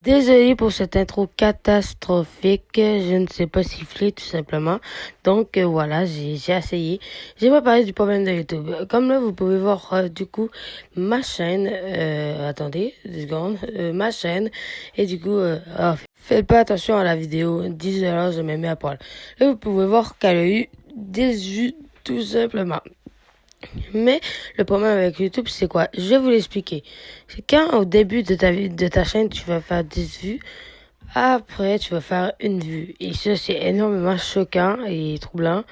Désolé pour cette intro catastrophique, je ne sais pas siffler tout simplement. Donc voilà, j'ai essayé. J'ai pas parlé du problème de YouTube. Comme là, vous pouvez voir du coup ma chaîne. Attendez, 2 secondes. Ma chaîne. Et du coup, faites pas attention à la vidéo. 10 je me mets à poil. Là, vous pouvez voir qu'elle a eu des vues tout simplement. Mais le problème avec YouTube, c'est quoi? Je vais vous l'expliquer. C'est quand au début de ta chaîne, tu vas faire 10 vues, après tu vas faire une vue. Et ça, c'est énormément choquant et troublant.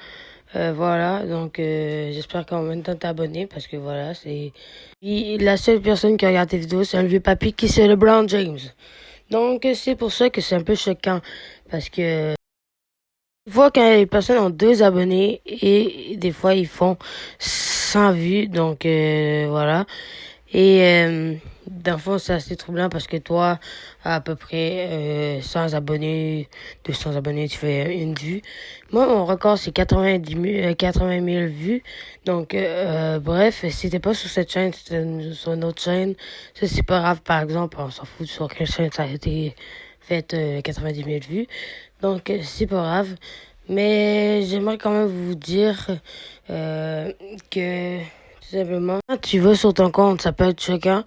Voilà, donc j'espère qu'en même temps t'abonner parce que voilà, c'est... Et la seule personne qui regarde tes vidéos, c'est un vieux papy qui c'est le Brown James. Donc c'est pour ça que c'est un peu choquant parce que... Des fois, quand les personnes ont 2 abonnés et des fois ils font 100 vues, donc voilà. Et dans le fond, c'est assez troublant parce que toi, à peu près 100 abonnés, 200 abonnés, tu fais une vue. Moi, mon record, c'est 80 000 vues. Donc, bref, si t'es pas sur cette chaîne, c'est sur une autre chaîne. Ça, c'est pas grave, par exemple, on s'en fout sur quelle chaîne ça a été fait 90 000 vues. Donc, c'est pas grave. Mais j'aimerais quand même vous dire que, tout simplement, quand tu vas sur ton compte, ça peut être choquant.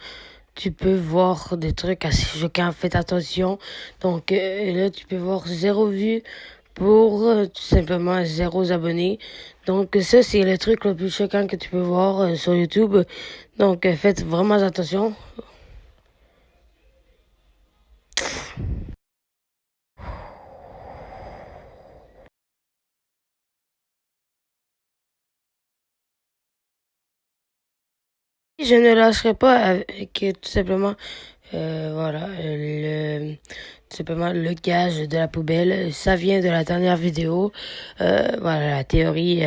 Tu peux voir des trucs assez choquants. Faites attention. Donc, là, tu peux voir 0 vue pour tout simplement 0 abonnés. Donc, ça, c'est le truc le plus choquant que tu peux voir sur YouTube. Donc, faites vraiment attention. Je ne lâcherai pas avec tout simplement, voilà, tout simplement le gage de la poubelle. Ça vient de la dernière vidéo. Voilà, la théorie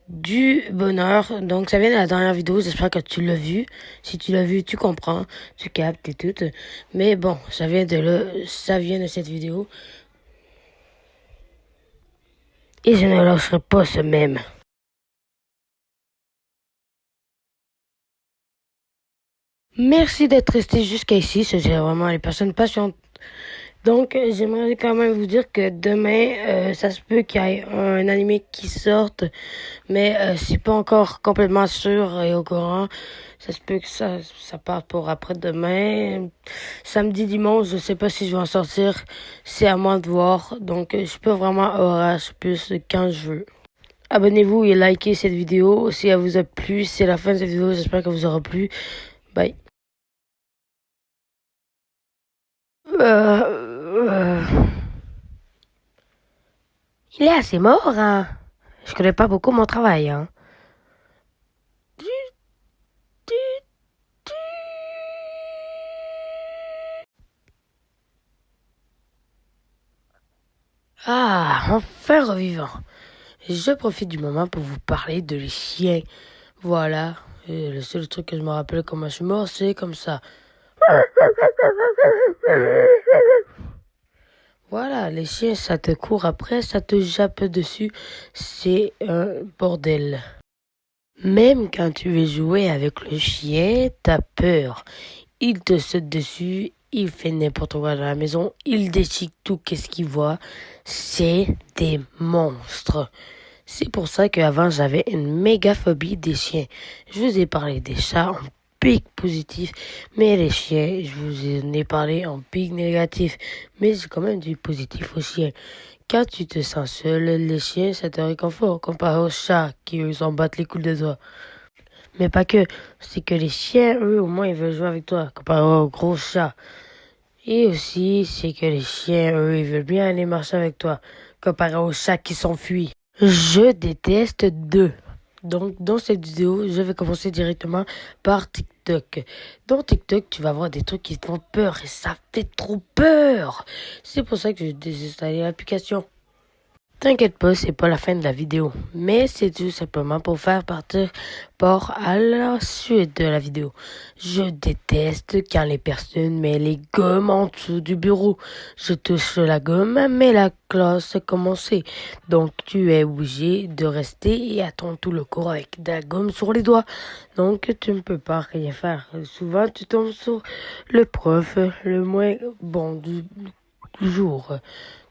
du bonheur. Donc, ça vient de la dernière vidéo. J'espère que tu l'as vu. Si tu l'as vu, tu comprends, tu captes et tout. Mais bon, ça vient de cette vidéo. Et je ne lâcherai pas ce même. Merci d'être resté jusqu'à ici. C'est vraiment les personnes patientes. Donc, j'aimerais quand même vous dire que demain, ça se peut qu'il y ait un animé qui sorte, mais c'est pas encore complètement sûr et au courant. Ça se peut que ça parte pour après-demain. Samedi, dimanche, je sais pas si je vais en sortir. C'est à moi de voir. Donc, je peux vraiment horaire plus quand je veux. Abonnez-vous et likez cette vidéo si elle vous a plu. C'est la fin de cette vidéo. J'espère qu'elle vous aura plu. Bye. Il est assez mort, hein. Je connais pas beaucoup mon travail, hein. Ah, enfin revivant. Je profite du moment pour vous parler de les chiens. Voilà. Et le seul truc que je me rappelle comment je suis mort, c'est comme ça. Voilà, les chiens, ça te court après, ça te jappe dessus. C'est un bordel. Même quand tu veux jouer avec le chien, t'as peur. Il te saute dessus, il fait n'importe quoi dans la maison, il déchique tout qu'est-ce qu'il voit. C'est des monstres. C'est pour ça qu'avant j'avais une méga phobie des chiens. Je vous ai parlé des chats en pic positif, mais les chiens, je vous en ai parlé en pic négatif. Mais j'ai quand même du positif aux chiens. Quand tu te sens seul, les chiens, ça te réconforte comparé aux chats qui eux s'en battent les couilles de toi. Mais pas que, c'est que les chiens, eux, au moins, ils veulent jouer avec toi, comparé aux gros chats. Et aussi, c'est que les chiens, eux, ils veulent bien aller marcher avec toi, comparé aux chats qui s'enfuient. Je déteste deux. Donc, dans cette vidéo, je vais commencer directement par TikTok. Dans TikTok, tu vas voir des trucs qui te font peur et ça fait trop peur. C'est pour ça que j'ai désinstallé l'application. T'inquiète pas, c'est pas la fin de la vidéo, mais c'est tout simplement pour faire partir par à la suite de la vidéo. Je déteste quand les personnes mettent les gommes en dessous du bureau. Je touche la gomme, mais la classe a commencé. Donc tu es obligé de rester et attendre tout le cours avec de la gomme sur les doigts. Donc tu ne peux pas rien faire. Souvent tu tombes sur le prof, le moins bon du jour.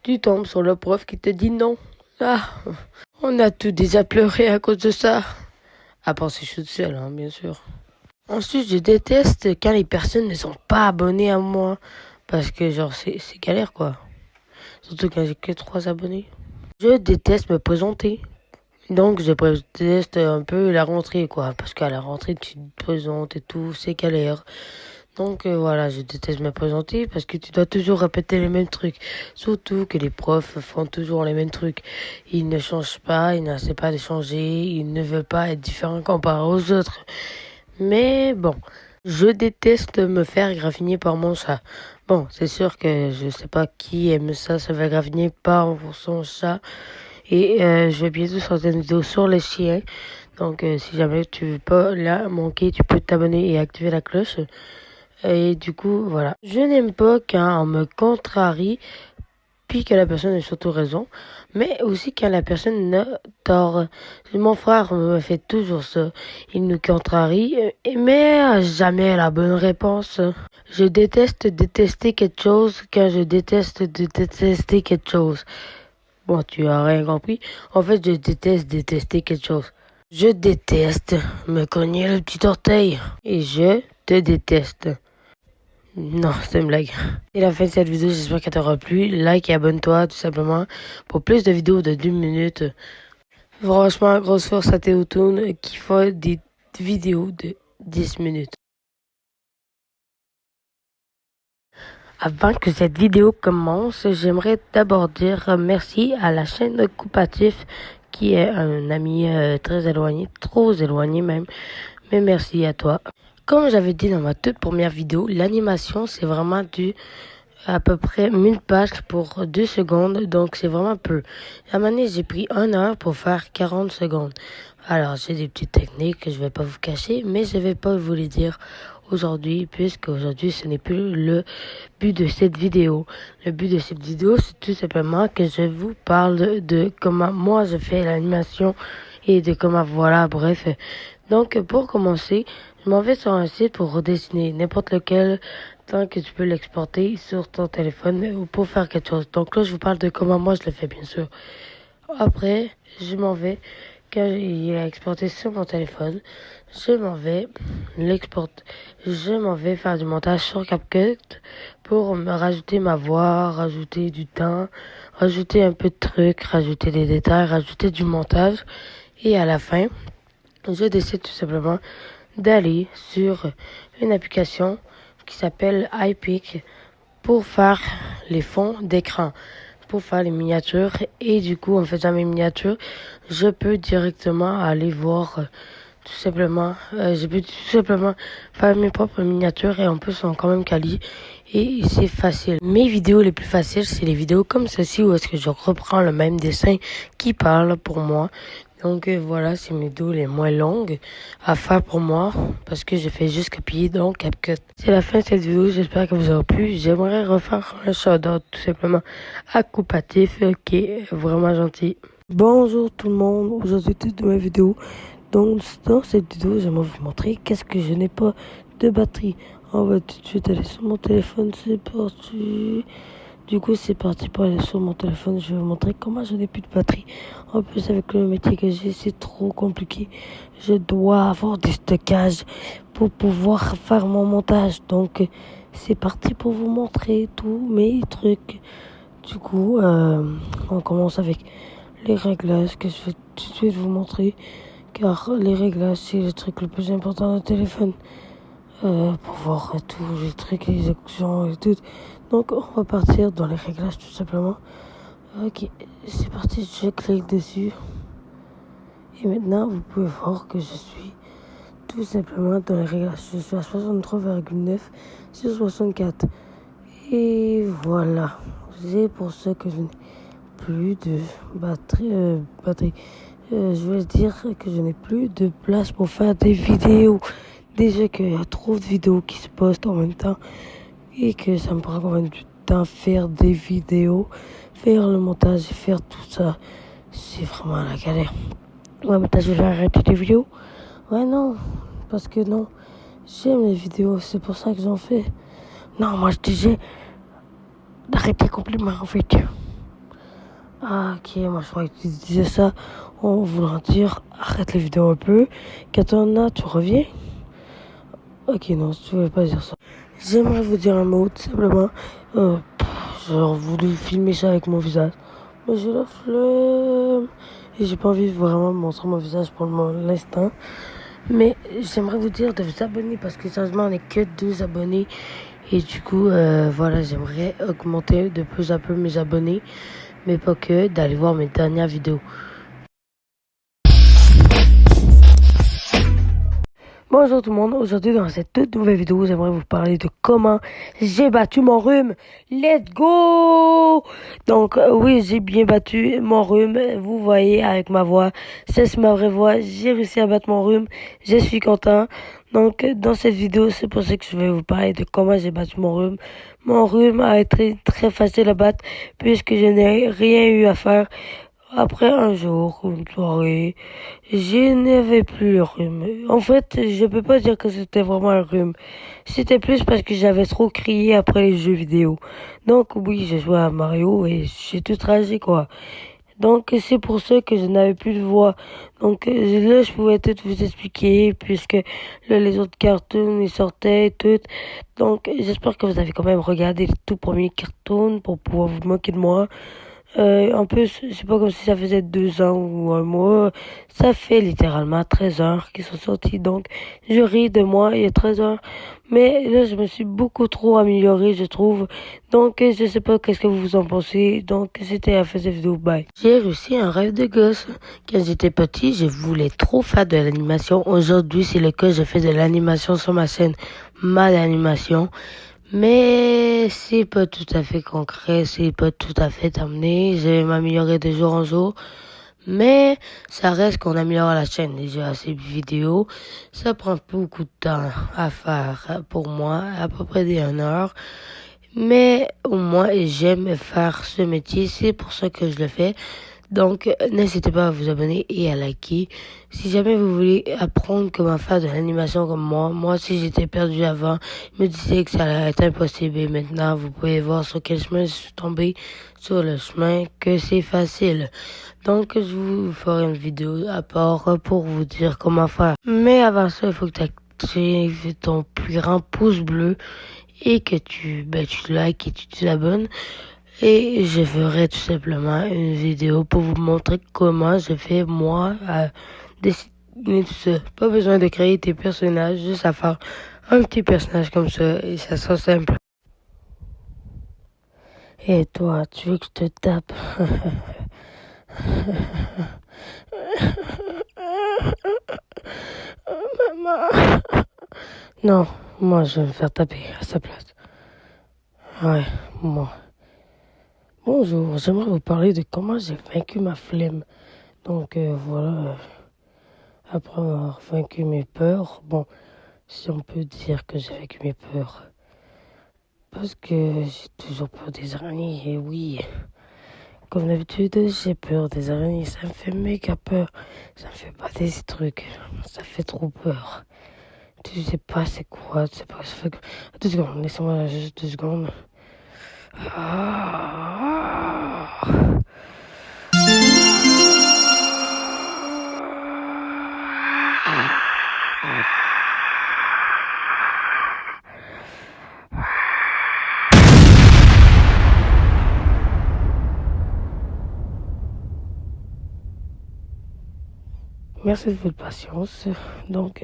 Tu tombes sur le prof qui te dit non. Ah, on a tous déjà pleuré à cause de ça. À part si je suis seul, hein, bien sûr. Ensuite, je déteste quand les personnes ne sont pas abonnées à moi. Parce que, genre, c'est galère, quoi. Surtout quand j'ai que 3 abonnés. Je déteste me présenter. Donc, je déteste un peu la rentrée, quoi. Parce qu'à la rentrée, tu te présentes et tout, c'est galère. Donc voilà, je déteste me présenter parce que tu dois toujours répéter les mêmes trucs. Surtout que les profs font toujours les mêmes trucs. Ils ne changent pas, ils n'essaient pas de changer, ils ne veulent pas être différents comparé aux autres. Mais bon, je déteste me faire graffiner par mon chat. Bon, c'est sûr que je sais pas qui aime ça, se faire graffiner par son chat. Et je vais bientôt sortir une vidéo sur les chiens. Donc si jamais tu veux pas la manquer, tu peux t'abonner et activer la cloche. Et du coup, voilà. Je n'aime pas quand on me contrarie, puis que la personne a surtout raison, mais aussi quand la personne a tort. Mon frère me fait toujours ça. Il nous contrarie, mais a jamais la bonne réponse. Je déteste détester quelque chose quand je déteste détester quelque chose. Bon, tu as rien compris. En fait, je déteste détester quelque chose. Je déteste me cogner le petit orteil. Et je te déteste. Non, c'est une blague. C'est la fin de cette vidéo, j'espère qu'elle t'aura plu. Like et abonne-toi tout simplement pour plus de vidéos de 2 minutes. Franchement, grosse force à Théotone qui fait des vidéos de 10 minutes. Avant que cette vidéo commence, j'aimerais d'abord dire merci à la chaîne Coupatif qui est un ami très éloigné, trop éloigné même. Mais merci à toi. Comme j'avais dit dans ma toute première vidéo, l'animation c'est vraiment du à peu près 1000 pages pour 2 secondes, donc c'est vraiment peu. À un moment donné, j'ai pris 1 heure pour faire 40 secondes. Alors, j'ai des petites techniques que je vais pas vous cacher, mais je vais pas vous les dire aujourd'hui, puisque aujourd'hui, ce n'est plus le but de cette vidéo. Le but de cette vidéo, c'est tout simplement que je vous parle de comment moi je fais l'animation et de comment, voilà, bref. Donc, pour commencer, je m'en vais sur un site pour redessiner n'importe lequel tant que tu peux l'exporter sur ton téléphone ou pour faire quelque chose. Donc là, je vous parle de comment moi je le fais, bien sûr. Après, je m'en vais, quand il est exporté sur mon téléphone, je m'en vais l'exporter. Je m'en vais faire du montage sur CapCut pour me rajouter ma voix, rajouter du temps, rajouter un peu de trucs, rajouter des détails, rajouter du montage. Et à la fin, je décide tout simplement d'aller sur une application qui s'appelle iPic pour faire les fonds d'écran, pour faire les miniatures. Et du coup, en faisant mes miniatures, je peux directement aller voir tout simplement, je peux tout simplement faire mes propres miniatures et en plus, sont quand même quali. Et c'est facile. Mes vidéos les plus faciles, c'est les vidéos comme ceci où est-ce que je reprends le même dessin qui parle pour moi. Donc voilà, c'est mes vidéos les moins longues à faire pour moi parce que j'ai fait juste copier donc CapCut. C'est la fin de cette vidéo, j'espère que vous aurez plu. J'aimerais refaire un shout-out tout simplement à Coupatif qui est vraiment gentil. Bonjour tout le monde, aujourd'hui toute ma vidéo. Donc dans cette vidéo, j'aimerais vous montrer qu'est-ce que je n'ai pas de batterie. On va tout de suite aller sur mon téléphone, c'est parti. Du coup, c'est parti pour aller sur mon téléphone. Je vais vous montrer comment je n'ai plus de batterie. En plus, avec le métier que j'ai, c'est trop compliqué. Je dois avoir du stockage pour pouvoir faire mon montage. Donc, c'est parti pour vous montrer tous mes trucs. Du coup, on commence avec les réglages que je vais tout de suite vous montrer. Car les réglages, c'est le truc le plus important du téléphone. Pour voir tous les trucs, les options et tout. Donc on va partir dans les réglages tout simplement. Ok, c'est parti, je clique dessus. Et maintenant vous pouvez voir que je suis tout simplement dans les réglages. Je suis à 63,9 sur 64. Et voilà, c'est pour ça que je n'ai plus de batterie. Je veux dire que je n'ai plus de place pour faire des vidéos. Déjà qu'il y a trop de vidéos qui se postent en même temps et que ça me prend quand même du temps faire des vidéos, faire le montage et faire tout ça. C'est vraiment la galère. Ouais, mais je vais arrêter les vidéos. Ouais, non, parce que non, j'aime les vidéos, c'est pour ça que j'en fais. Non, moi je disais d'arrêter complètement en fait. Ah, ok, moi je croyais que tu disais ça en voulant dire arrête les vidéos un peu. Katana, tu reviens? Ok, non, tu voulais pas dire ça. J'aimerais vous dire un mot, tout simplement. J'aurais voulu filmer ça avec mon visage. Mais j'ai la flemme. Et j'ai pas envie de vraiment montrer mon visage pour l'instant. Mais j'aimerais vous dire de vous abonner parce que sérieusement, on n'est que 2 abonnés. Et du coup, voilà, j'aimerais augmenter de plus en plus mes abonnés. Mais pas que, d'aller voir mes dernières vidéos. Bonjour tout le monde, aujourd'hui dans cette toute nouvelle vidéo, j'aimerais vous parler de comment j'ai battu mon rhume. Let's go! Donc oui, j'ai bien battu mon rhume, vous voyez avec ma voix, c'est ma vraie voix, j'ai réussi à battre mon rhume, je suis content. Donc dans cette vidéo, c'est pour ça que je vais vous parler de comment j'ai battu mon rhume. Mon rhume a été très facile à battre puisque je n'ai rien eu à faire. Après un jour, une soirée, je n'avais plus le rhume. En fait, je peux pas dire que c'était vraiment un rhume. C'était plus parce que j'avais trop crié après les jeux vidéo. Donc oui, j'ai joué à Mario et j'ai tout rasé quoi. Donc c'est pour ça que je n'avais plus de voix. Donc là, je pouvais tout vous expliquer puisque là, les autres cartoons ils sortaient et tout. Donc j'espère que vous avez quand même regardé les tout premiers cartoons pour pouvoir vous moquer de moi. En plus, c'est pas comme si ça faisait 2 ans ou un mois. Ça fait littéralement 13 heures qu'ils sont sortis. Donc, je ris de moi il y a 13 heures. Mais là, je me suis beaucoup trop amélioré, je trouve. Donc, je sais pas qu'est-ce que vous en pensez. Donc, c'était la fin de cette vidéo. Bye. J'ai réussi un rêve de gosse. Quand j'étais petit, je voulais trop faire de l'animation. Aujourd'hui, c'est le cas. Je fais de l'animation sur ma chaîne. Mal animation. Mais c'est pas tout à fait concret, c'est pas tout à fait terminé. Je vais m'améliorer de jour en jour. Mais ça reste qu'on améliore la chaîne. Déjà, ces vidéos, ça prend beaucoup de temps à faire pour moi, à peu près d'1 heure. Mais au moins, j'aime faire ce métier, c'est pour ça que je le fais. Donc, n'hésitez pas à vous abonner et à liker. Si jamais vous voulez apprendre comment faire de l'animation comme moi si j'étais perdu avant, je me disais que ça allait être impossible. Et maintenant, vous pouvez voir sur quel chemin je suis tombé, sur le chemin que c'est facile. Donc, je vous ferai une vidéo à part pour vous dire comment faire. Mais avant ça, il faut que tu actives ton plus grand pouce bleu et que tu likes et tu t'abonnes. Et je ferai tout simplement une vidéo pour vous montrer comment je fais moi à dessiner tout ça. Pas besoin de créer tes personnages, juste à faire un petit personnage comme ça et ça sera simple. Et toi, tu veux que je te tape? Maman. Non, moi je vais me faire taper à sa place. Ouais, moi. Bonjour, j'aimerais vous parler de comment j'ai vaincu ma flemme. Donc voilà, après avoir vaincu mes peurs, bon, si on peut dire que j'ai vaincu mes peurs. Parce que j'ai toujours peur des araignées, et oui, comme d'habitude, j'ai peur des araignées, ça me fait méga peur. Ça me fait pas des trucs, ça fait trop peur. Tu sais pas c'est quoi, tu sais pas, ça fait... 2 secondes, laissez-moi juste 2 secondes. Ah. Merci de votre patience. Donc,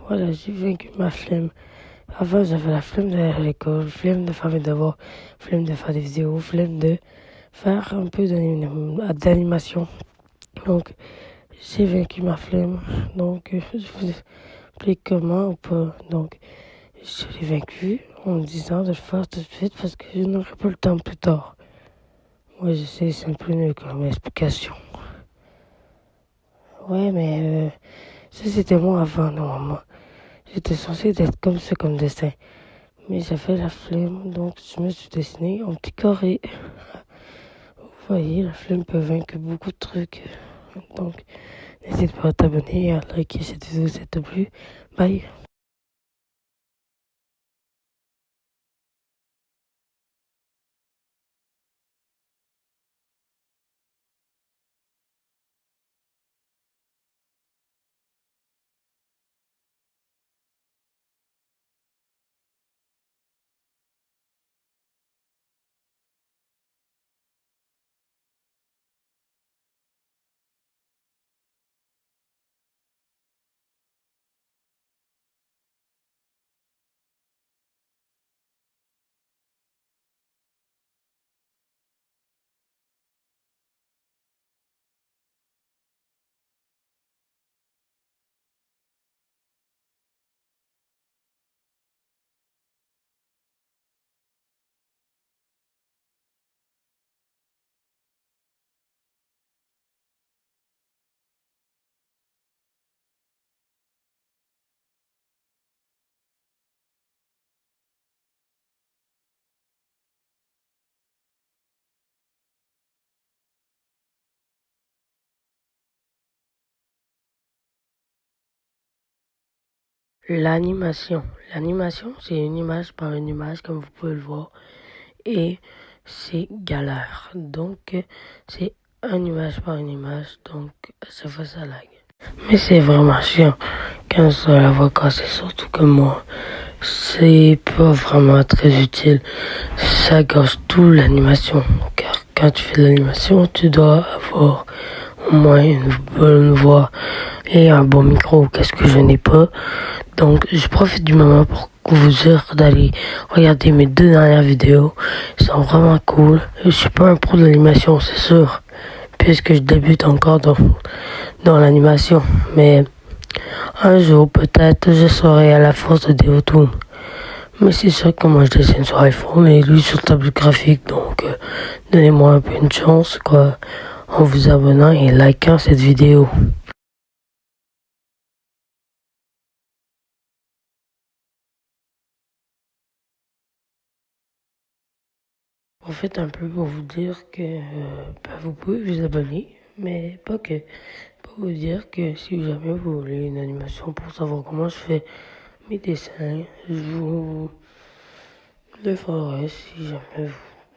voilà, j'ai vaincu ma flemme. Avant, j'avais la flemme d'aller à l'école, flemme de faire mes devoirs, flemme de faire des vidéos, flemme de faire un peu d'animation. Donc, j'ai vaincu ma flemme. Donc, je vous explique comment ou pas. Donc, je l'ai vaincu en me disant de le faire tout de suite parce que je n'aurai pas le temps plus tard. Ouais, je sais, c'est un peu nul comme explication. Ouais, mais ça c'était moi avant, normalement. J'étais censé être comme ça comme dessin. Mais j'avais la flemme, donc je me suis dessiné en petit carré. Vous voyez, la flemme peut vaincre beaucoup de trucs. Donc, n'hésite pas à t'abonner et à liker cette vidéo si ça t'a plu. Bye. L'animation. L'animation, c'est une image par une image, comme vous pouvez le voir. Et c'est galère. Donc, c'est une image par une image. Donc, ça fait ça lag. Mais c'est vraiment chiant quand ça la voix cassée, surtout que moi. C'est pas vraiment très utile. Ça gâche tout l'animation. Car quand tu fais de l'animation, tu dois avoir au moins une bonne voix et un bon micro. Qu'est-ce que je n'ai pas? Donc, je profite du moment pour vous dire d'aller regarder mes 2 dernières vidéos. Elles sont vraiment cool. Je suis pas un pro de l'animation, c'est sûr, puisque je débute encore dans l'animation. Mais un jour, peut-être, je serai à la force de Déotoon. Mais c'est sûr que moi, je dessine sur iPhone et lui sur tablette graphique. Donc, donnez-moi un peu une chance, quoi, en vous abonnant et likant cette vidéo. En fait, un peu pour vous dire que vous pouvez vous abonner, mais pas que. Pour vous dire que si jamais vous voulez une animation pour savoir comment je fais mes dessins, je vous le ferai si jamais vous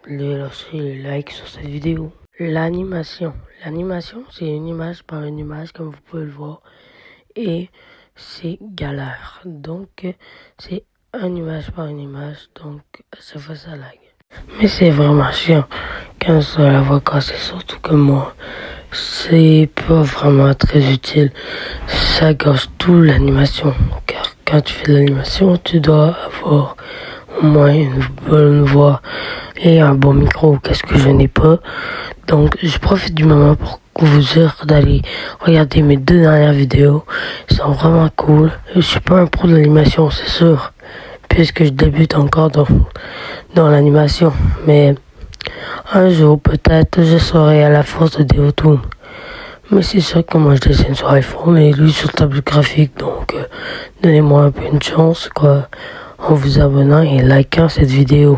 voulez lâcher les likes sur cette vidéo. L'animation. L'animation, c'est une image par une image, comme vous pouvez le voir. Et c'est galère. Donc, c'est une image par une image. Donc, ça fait ça lag. Mais c'est vraiment chiant quand ça la voix cassée, surtout que moi. C'est pas vraiment très utile. Ça gâche tout l'animation. Car quand tu fais de l'animation, tu dois avoir au moins une bonne voix et un bon micro. Qu'est-ce que je n'ai pas? Donc, je profite du moment pour vous dire d'aller regarder mes 2 dernières vidéos. Elles sont vraiment cool. Je suis pas un pro de l'animation, c'est sûr, puisque je débute encore dans l'animation. Mais un jour, peut-être, je serai à la force de Déotoon. Mais c'est sûr que moi, je dessine sur iPhone et lui sur tablette graphique. Donc, donnez-moi un peu une chance, quoi, en vous abonnant et likant cette vidéo.